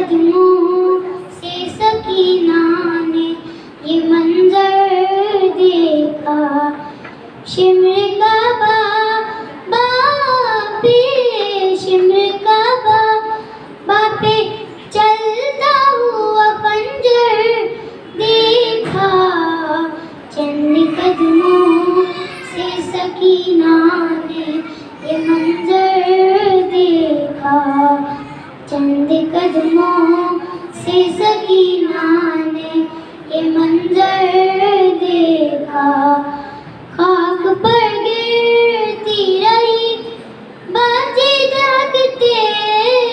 कदमों से सकीना ने ये मंजर देखा। शिमर काबा बापे, शिमर काबा बापे चलता हुआ खंजर देखा। चंद कदमों से सकीना ने ये मंजर देखा। चंद कदमों से सकीना ने ये मंजर देखा। खाक पर गिरती रही बातें जागते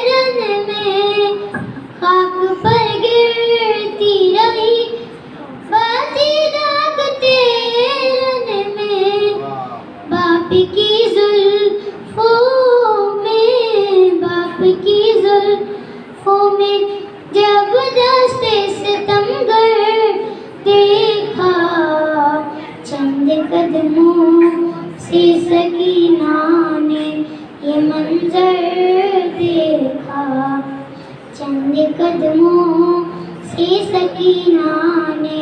रन में। खाक पर गिरती रही बातें जागते रन में। बाप की जुल्फों में, बाप की जुल्फों में जब दस्ते सितमगर देखा। चंद कदमों से सकीना ने ये मंजर देखा। चंद कदमों से सकीना ने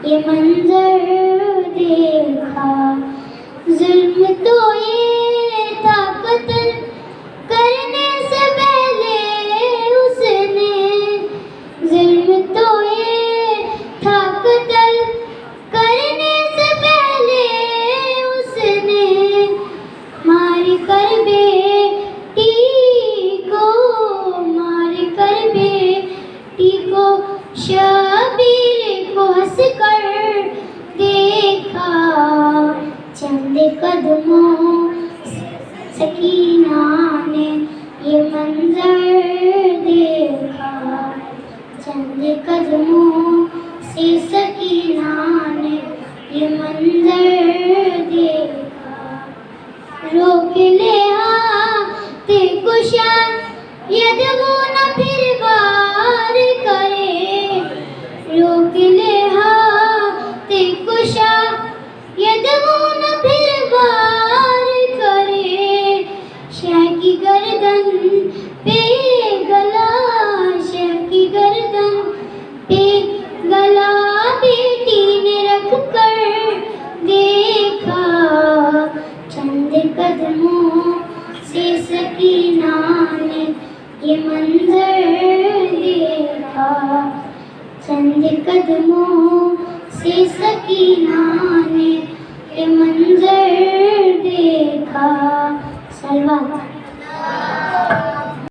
ये मंजर देखा। जुल्म तो ये था कत्ल करने से पहले उसने। जुल्म तो ये था कत्ल करने से पहले उसने। मार कर बेटी को, मार कर बेटी को शबीर को हंस कर देखा। चंद कदमों सकीना ने ये मंजर देखा। चंद कदमों से सकीना ने ये मंजर देखा। रोक ले हाथ कुशा यद वो न फिर वार करे। रोक ले हाथ कुशा यद वो न फिर वार करे। शह की गर्दन पे गला, शह की गर्दन पे गला बेटी ने रख कर देखा। चंद कदमों से सकीना ने ये मंजर देखा। चंद कदमों से सकीना ने ये मंजर देखा। सलवात।